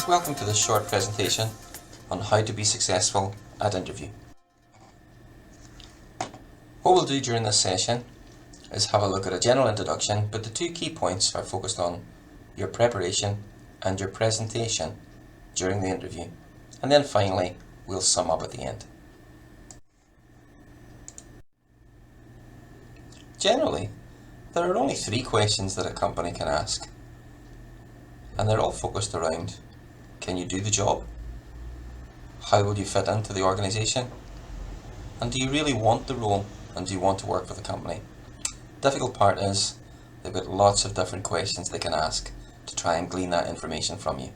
Welcome to this short presentation on how to be successful at interview. What we'll do during this session is have a look at a general introduction, but the two key points are focused on your preparation and your presentation during the interview, and then finally we'll sum up at the end. Generally, there are only 3 questions that a company can ask, and they're all focused around: can you do the job? How will you fit into the organisation? And do you really want the role, and do you want to work for the company? The difficult part is they've got lots of different questions they can ask to try and glean that information from you.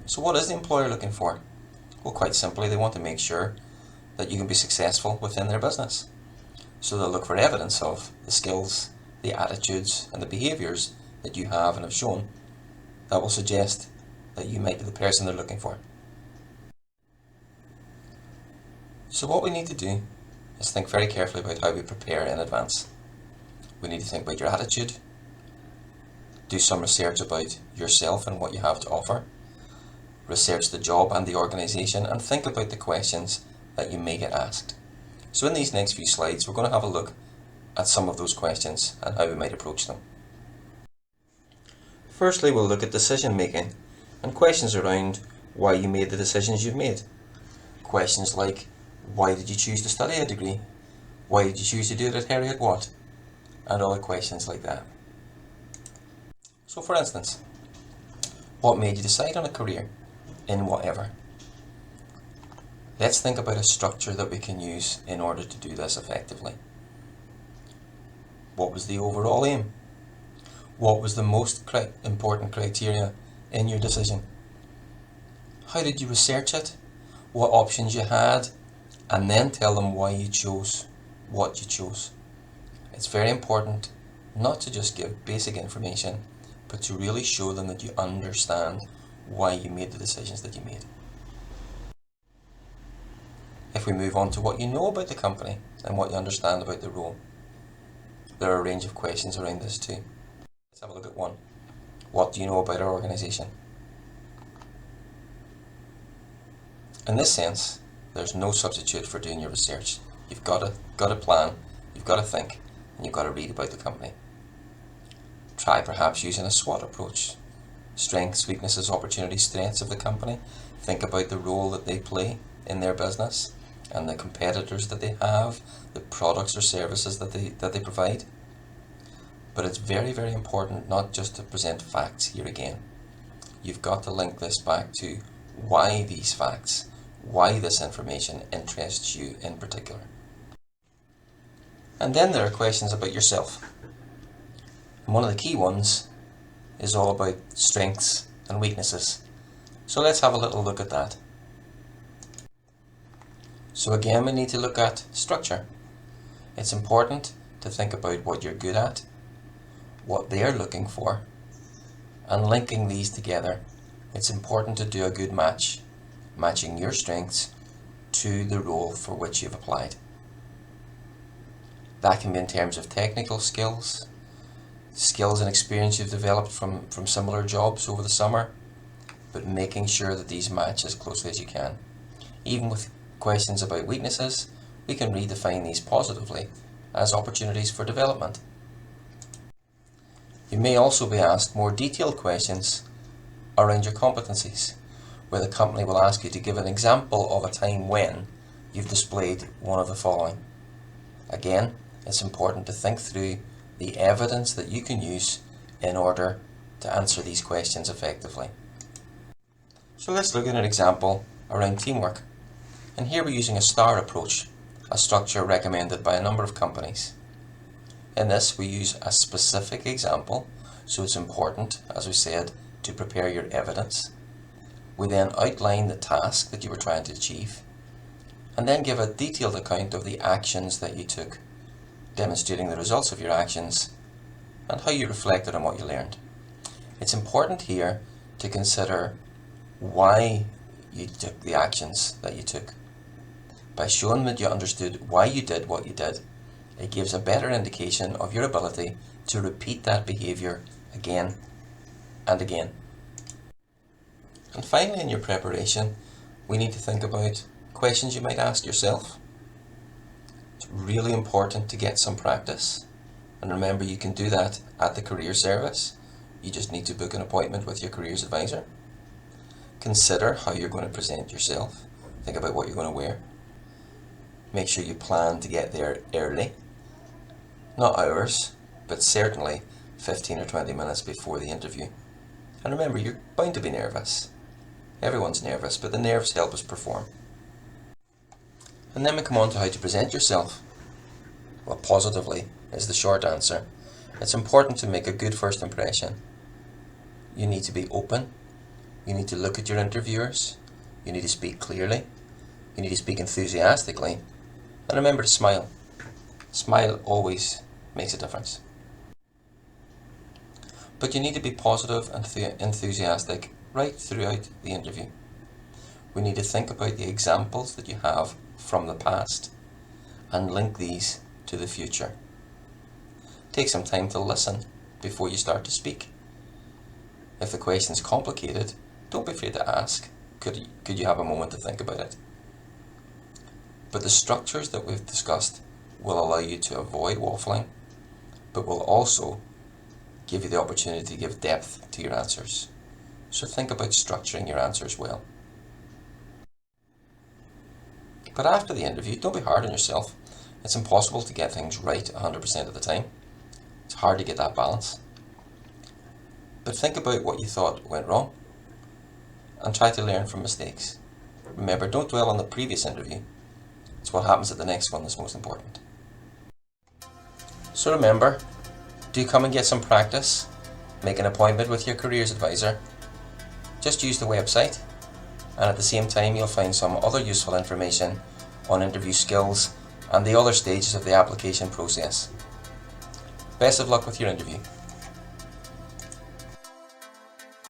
So what is the employer looking for? Well, quite simply, they want to make sure that you can be successful within their business. So they'll look for evidence of the skills, the attitudes and the behaviours that you have and have shown that will suggest that you might be the person they're looking for. So what we need to do is think very carefully about how we prepare in advance. We need to think about your attitude, do some research about yourself and what you have to offer, research the job and the organisation, and think about the questions that you may get asked. So in these next few slides, we're going to have a look at some of those questions and how we might approach them. Firstly, we'll look at decision making and questions around why you made the decisions you've made. Questions like, why did you choose to study a degree? Why did you choose to do it at Heriot-Watt? And other questions like that. So for instance, what made you decide on a career in whatever? Let's think about a structure that we can use in order to do this effectively. What was the overall aim? What was the most important criteria in your decision? How did you research it? What options you had? And then tell them why you chose what you chose. It's very important not to just give basic information, but to really show them that you understand why you made the decisions that you made. If we move on to what you know about the company and what you understand about the role, there are a range of questions around this too. Let's have a look at one. What do you know about our organisation? In this sense, there's no substitute for doing your research. You've got to plan, you've got to think, and you've got to read about the company. Try perhaps using a SWOT approach. Strengths, weaknesses, opportunities, strengths of the company. Think about the role that they play in their business and the competitors that they have, the products or services that they provide. But it's very, very important not just to present facts here again. You've got to link this back to why these facts, why this information interests you in particular. And then there are questions about yourself. And one of the key ones is all about strengths and weaknesses. So let's have a little look at that. So again, we need to look at structure. It's important to think about what you're good at, what they're looking for, and linking these together. It's important to do a good match, matching your strengths to the role for which you've applied. That can be in terms of technical skills and experience you've developed from similar jobs over the summer, but making sure that these match as closely as you can. Even with questions about weaknesses, we can redefine these positively as opportunities for development. You may also be asked more detailed questions around your competencies, where the company will ask you to give an example of a time when you've displayed one of the following. Again, it's important to think through the evidence that you can use in order to answer these questions effectively. So let's look at an example around teamwork. And here we're using a STAR approach, a structure recommended by a number of companies. In this, we use a specific example, so it's important, as we said, to prepare your evidence. We then outline the task that you were trying to achieve, and then give a detailed account of the actions that you took, demonstrating the results of your actions and how you reflected on what you learned. It's important here to consider why you took the actions that you took. By showing that you understood why you did what you did, it gives a better indication of your ability to repeat that behaviour again and again And finally, in your preparation, we need to think about questions you might ask yourself. It's really important to get some practice. And remember, you can do that at the career service. You just need to book an appointment with your careers advisor. Consider how you're going to present yourself. Think about what you're going to wear. Make sure you plan to get there early. Not hours, but certainly 15 or 20 minutes before the interview. And remember, you're bound to be nervous. Everyone's nervous, but the nerves help us perform. And then we come on to how to present yourself. Well, positively is the short answer. It's important to make a good first impression. You need to be open. You need to look at your interviewers. You need to speak clearly. You need to speak enthusiastically. And remember to smile. Smile always makes a difference. But you need to be positive and enthusiastic right throughout the interview. We need to think about the examples that you have from the past and link these to the future. Take some time to listen before you start to speak. If the question is complicated, don't be afraid to ask. Could you have a moment to think about it? But the structures that we've discussed will allow you to avoid waffling, but will also give you the opportunity to give depth to your answers. So think about structuring your answers well. But after the interview, don't be hard on yourself. It's impossible to get things right 100% of the time. It's hard to get that balance. But think about what you thought went wrong and try to learn from mistakes. Remember, don't dwell on the previous interview. It's what happens at the next one that's most important. So remember, do come and get some practice. Make an appointment with your careers advisor. Just use the website, and at the same time you'll find some other useful information on interview skills and the other stages of the application process. Best of luck with your interview.